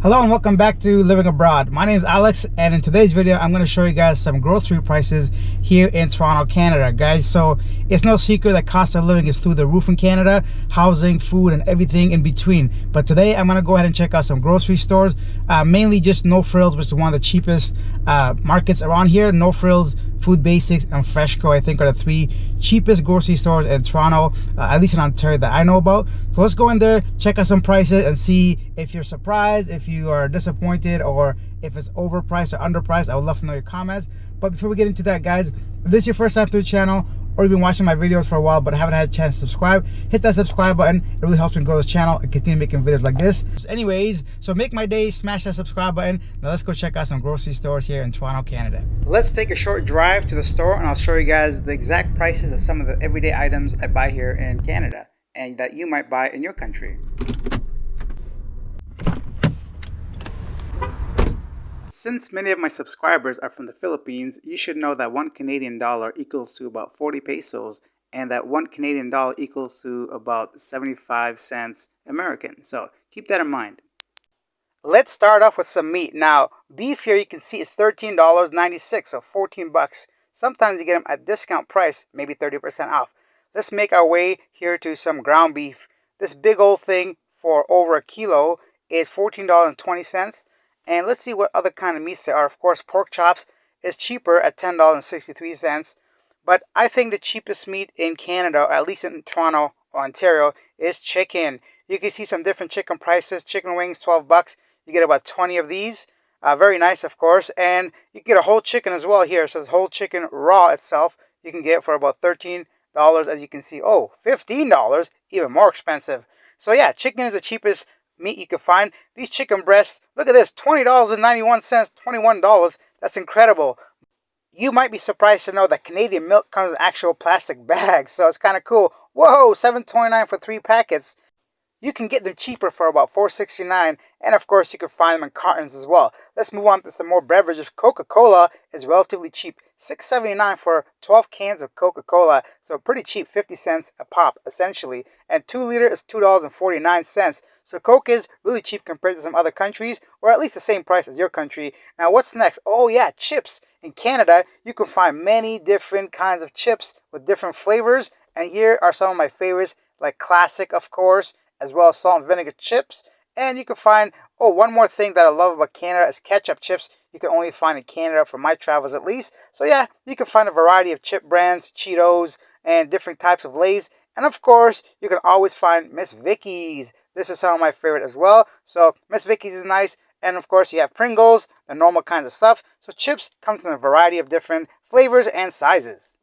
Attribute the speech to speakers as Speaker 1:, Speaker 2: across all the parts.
Speaker 1: Hello and welcome back to Living Abroad. My name is Alex, and in today's video I'm going to show you guys some grocery prices here in Toronto, Canada, guys. So it's no secret that cost of living is through the roof in Canada, housing, food, and everything in between. But today I'm going to go ahead and check out some grocery stores, mainly just No Frills, which is one of the cheapest markets around here. No Frills, Food Basics, and Freshco, I think, are the three cheapest grocery stores in Toronto, at least in Ontario, that I know about. So let's go in there, check out some prices, and see if you're surprised, if you are disappointed, or if it's overpriced or underpriced. I would love to know your comments. But before we get into that, guys, if this is your first time through the channel, or you've been watching my videos for a while but haven't had a chance to subscribe, hit that subscribe button. It really helps me grow this channel and continue making videos like this. Anyways, so make my day, smash that subscribe button. Now let's go check out some grocery stores here in Toronto, Canada. Let's take a short drive to the store and I'll show you guys the exact prices of some of the everyday items I buy here in Canada and that you might buy in your country. Since many of my subscribers are from the Philippines, you should know that $1 Canadian equals to about 40 pesos, and that $1 Canadian equals to about 75 cents American. So keep that in mind. Let's start off with some meat. Now, beef here you can see is $13.96, so 14 bucks. Sometimes you get them at discount price, maybe 30% off. Let's make our way here to some ground beef. This big old thing for over a kilo is $14.20. And let's see what other kind of meats there are. Of course, pork chops is cheaper at $10.63. But I think the cheapest meat in Canada, or at least in Toronto or Ontario, is chicken. You can see some different chicken prices. Chicken wings, 12 bucks. You get about 20 of these. Very nice, of course. And you can get a whole chicken as well here. So the whole chicken raw itself, you can get for about $13, as you can see. Oh, $15, even more expensive. So yeah, chicken is the cheapest meat you can find. These chicken breasts, look at this, $20.91, $21. That's incredible. You might be surprised to know that Canadian milk comes in actual plastic bags, so it's kind of cool. Whoa, $7.29 for 3 packets. You can get them cheaper for about $4.69, and of course you can find them in cartons as well. Let's move on to some more beverages. Coca-Cola is relatively cheap, $6.79 for 12 cans of Coca-Cola, so pretty cheap, 50 cents a pop essentially, and 2 liter is $2.49. So Coke is really cheap compared to some other countries, or at least the same price as your country. Now what's next? Oh yeah, chips. In Canada, you can find many different kinds of chips with different flavors, and here are some of my favorites, like classic, of course, as well as salt and vinegar chips. And you can find, oh, one more thing that I love about Canada is ketchup chips. You can only find in Canada for my travels at least. So yeah, you can find a variety of chip brands, Cheetos, and different types of Lay's. And of course, you can always find Miss Vicky's. This is some of my favorite as well. So Miss Vicky's is nice. And of course, you have Pringles, the normal kinds of stuff. So chips come in a variety of different flavors and sizes.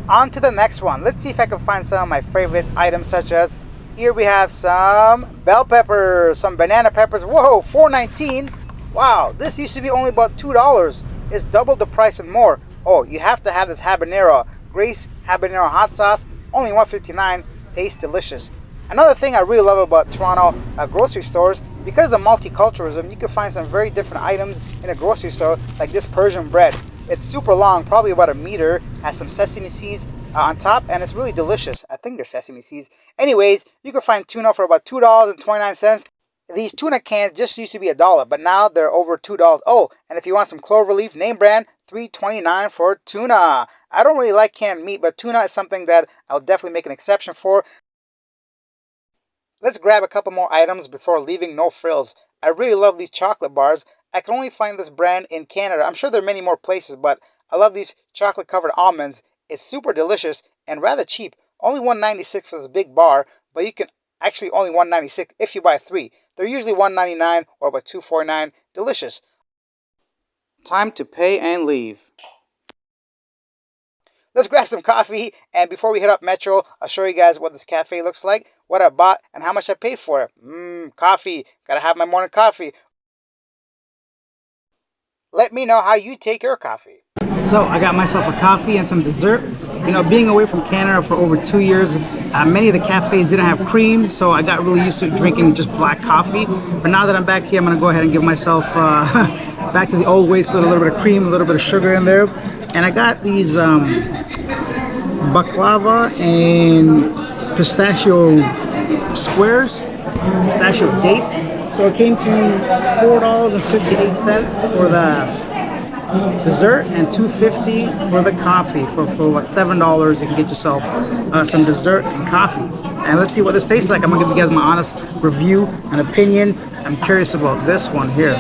Speaker 1: On to the next one. Let's see if I can find some of my favorite items, such as here we have some bell peppers, some banana peppers. Whoa, $4.19. Wow, this used to be only about $2. It's double the price and more. Oh, you have to have this habanero, Grace habanero hot sauce, only $1.59. Tastes delicious. Another thing I really love about Toronto grocery stores, because of the multiculturalism, you can find some very different items in a grocery store, like this Persian bread. It's super long, probably about a meter, has some sesame seeds on top, and it's really delicious. I think they're sesame seeds. Anyways, you can find tuna for about $2.29. These tuna cans just used to be $1, but now they're over $2. Oh, and if you want some Cloverleaf name brand, $3.29 for tuna. I don't really like canned meat, but tuna is something that I'll definitely make an exception for. Let's grab a couple more items before leaving No Frills. I really love these chocolate bars. I can only find this brand in Canada. I'm sure there are many more places, but I love these chocolate covered almonds. It's super delicious and rather cheap. Only $1.96 for this big bar, but you can actually only $1.96 if you buy 3. They're usually $1.99 or about $2.49. Delicious. Time to pay and leave. Let's grab some coffee, and before we hit up Metro, I'll show you guys what this cafe looks like, what I bought, and how much I paid for it. Coffee. Gotta have my morning coffee. Let me know how you take your coffee. So I got myself a coffee and some dessert. You know, being away from Canada for over 2 years, many of the cafes didn't have cream, so I got really used to drinking just black coffee. But now that I'm back here, I'm gonna go ahead and give myself back to the old ways, put a little bit of cream, a little bit of sugar in there. And I got these baklava and pistachio squares, pistachio dates. So it came to $4.58 for the dessert and $2.50 for the coffee. For what, $7 you can get yourself some dessert and coffee. And let's see what this tastes like. I'm gonna give you guys my honest review and opinion. I'm curious about this one here,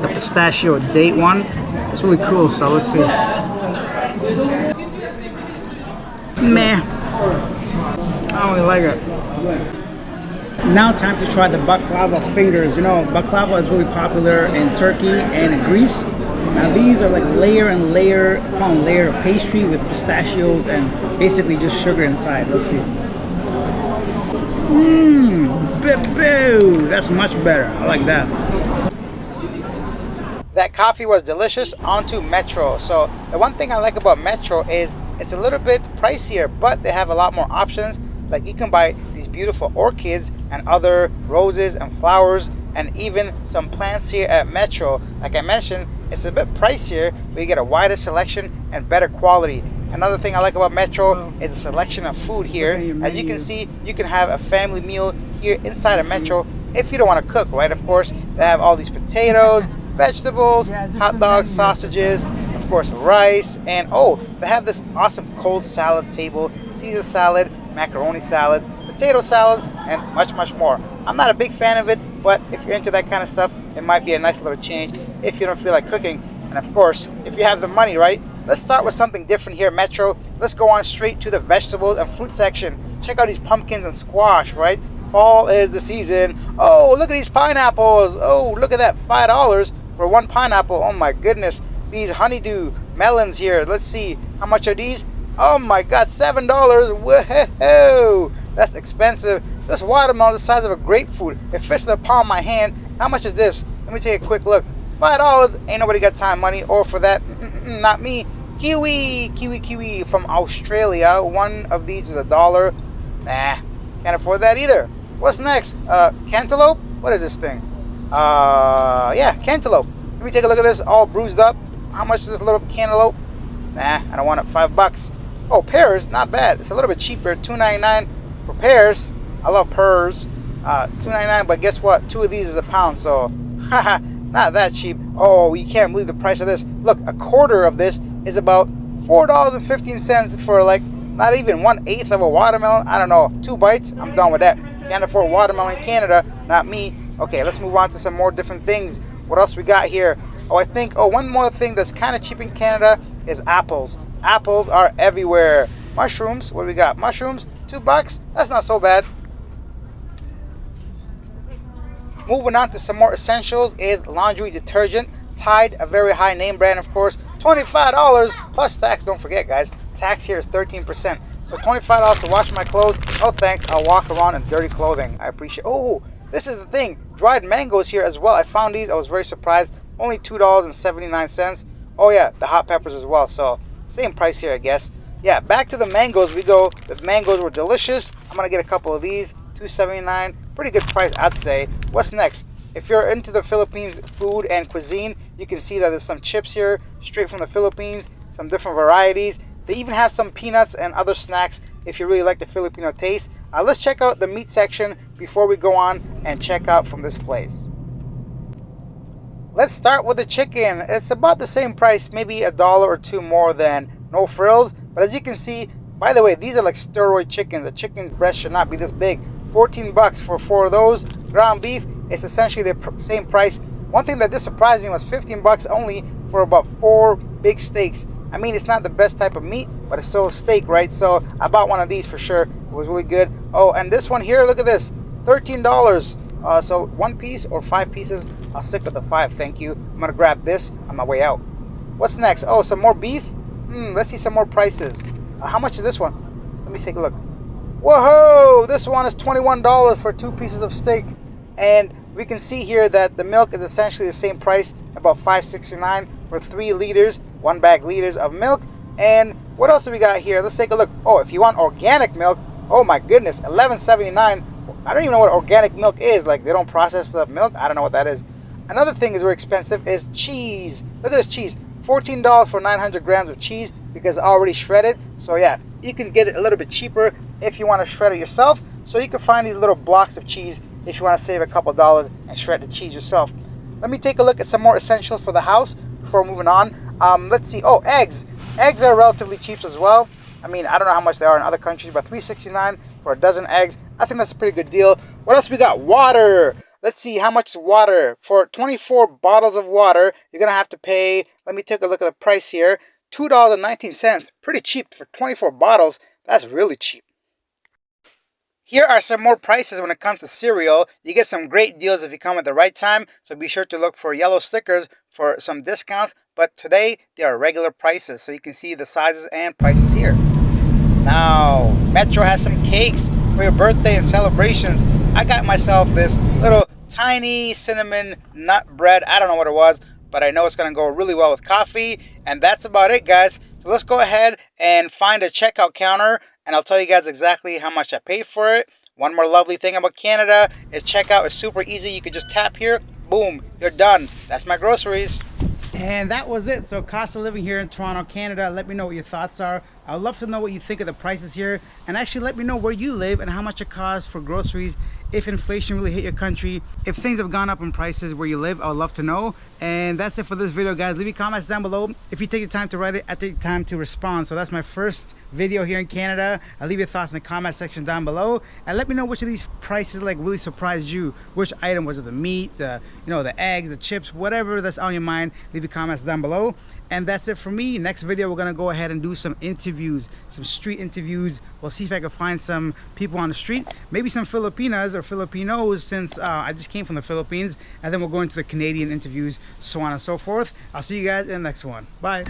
Speaker 1: the pistachio date one. It's really cool, so let's see. Meh, I don't really like it. Now time to try the baklava fingers. You know, baklava is really popular in Turkey and in Greece. Now these are like layer and layer upon layer of pastry with pistachios and basically just sugar inside. Let's see. Boo! That's much better. I like that. That coffee was delicious. On to Metro. So the one thing I like about Metro is it's a little bit pricier, but they have a lot more options. Like you can buy these beautiful orchids and other roses and flowers and even some plants here at Metro. Like I mentioned, it's a bit pricier, but you get a wider selection and better quality. Another thing I like about Metro is the selection of food here. As you can see, you can have a family meal here inside of Metro if you don't want to cook, right? Of course, they have all these potatoes, vegetables, hot dogs, sausages, of course rice, and oh, they have this awesome cold salad table, Caesar salad, macaroni salad, potato salad, and much more. I'm not a big fan of it, but if you're into that kind of stuff, it might be a nice little change if you don't feel like cooking. And of course, if you have the money, right? Let's start with something different here at Metro. Let's go on straight to the vegetables and fruit section. Check out these pumpkins and squash, right? Fall is the season. Oh, look at these pineapples. Oh, look at that, $5 for one pineapple. Oh my goodness. These honeydew melons here. Let's see, how much are these? Oh my God, $7. Whoa, that's expensive. This watermelon the size of a grapefruit. It fits in the palm of my hand. How much is this? Let me take a quick look. $5. Ain't nobody got time money or for that. Not me. Kiwi from Australia. One of these is $1. Nah, can't afford that either. What's next? Cantaloupe? What is this thing? Yeah, cantaloupe. Let me take a look at this, all bruised up. How much is this little cantaloupe? Nah, I don't want it. $5. Oh, pears, not bad. It's a little bit cheaper. $2.99 for pears. I love pears. $2.99, but guess what? 2 of these is a pound, so haha, not that cheap. Oh, you can't believe the price of this. Look, a quarter of this is about $4.15 for like not even 1/8 of a watermelon. I don't know, 2 bites. I'm done with that. Can't afford watermelon in Canada. Not me. Okay, let's move on to some more different things. What else we got here? Oh, I think, one more thing that's kind of cheap in Canada is apples. Apples are everywhere. Mushrooms, what do we got? Mushrooms, $2. That's not so bad. Moving on to some more essentials is laundry detergent. Tide, a very high name brand, of course. $25 plus tax. Don't forget, guys, tax here is 13%. So $25 to wash my clothes. No thanks. I'll walk around in dirty clothing. I appreciate. Oh, this is the thing. Dried mangoes here as well. I found these. I was very surprised. Only $2.79. Oh yeah, the hot peppers as well. So same price here, I guess. Yeah, back to the mangoes we go. The mangoes were delicious. I'm gonna get a couple of these. $2.79. Pretty good price, I'd say. What's next? If you're into the Philippines food and cuisine, you can see that there's some chips here, straight from the Philippines, some different varieties. They even have some peanuts and other snacks if you really like the Filipino taste. Let's check out the meat section before we go on and check out from this place. Let's start with the chicken. It's about the same price, maybe $1 or $2 more than No Frills. But as you can see, by the way, these are like steroid chickens. The chicken breast should not be this big. $14 for 4 of those. Ground beef, it's essentially the same price. One thing that did surprise me was $15 only for about 4 big steaks. I mean, it's not the best type of meat, but it's still a steak, right? So I bought one of these for sure. It was really good. Oh, and this one here, look at this, $13. So 1 piece or 5 pieces. I'll stick with the 5, thank you. I'm gonna grab this on my way out. What's next? Oh, some more beef. Let's see some more prices. How much is this one? Let me take a look. Whoa, this one is $21 for 2 pieces of steak. And we can see here that the milk is essentially the same price, about $5.69 for 3 liters, 1 bag liters of milk. And what else do we got here? Let's take a look. Oh, if you want organic milk, oh my goodness, $11.79. I don't even know what organic milk is. Like, they don't process the milk. I don't know what that is. Another thing is very expensive is cheese. Look at this cheese. $14 for 900 grams of cheese because it's already shredded. So yeah, you can get it a little bit cheaper if you want to shred it yourself. So you can find these little blocks of cheese if you want to save a couple dollars and shred the cheese yourself. Let me take a look at some more essentials for the house before moving on. Let's see. Oh, eggs. Eggs are relatively cheap as well. I mean, I don't know how much they are in other countries, but $3.69 for a dozen eggs. I think that's a pretty good deal. What else we got? Water. Let's see how much is water. For 24 bottles of water, you're going to have to pay, let me take a look at the price here, $2.19. Pretty cheap for 24 bottles. That's really cheap. Here are some more prices when it comes to cereal. You get some great deals if you come at the right time, so be sure to look for yellow stickers for some discounts. But today, they are regular prices, so you can see the sizes and prices here. Now, Metro has some cakes for your birthday and celebrations. I got myself this little tiny cinnamon nut bread. I don't know what it was, but I know it's going to go really well with coffee. And that's about it, guys. So let's go ahead and find a checkout counter, and I'll tell you guys exactly how much I paid for it. One more lovely thing about Canada is checkout is super easy. You can just tap here, boom, you're done. That's my groceries. And that was it. So cost of living here in Toronto, Canada. Let me know what your thoughts are. I'd love to know what you think of the prices here, and actually let me know where you live and how much it costs for groceries, if inflation really hit your country, if things have gone up in prices where you live. I would love to know. And that's it for this video, guys. Leave your comments down below. If you take the time to write it, I take the time to respond. So that's my first video here in Canada. I'll leave your thoughts in the comment section down below, and let me know which of these prices like really surprised you. Which item was it? The meat, the the eggs, the chips, whatever that's on your mind. Leave your comments down below. And that's it for me. Next video, we're gonna go ahead and do some interviews, some street interviews. We'll see if I can find some people on the street, maybe some Filipinas or Filipinos, since I just came from the Philippines. And then we'll go into the Canadian interviews, so on and so forth. I'll see you guys in the next one. Bye.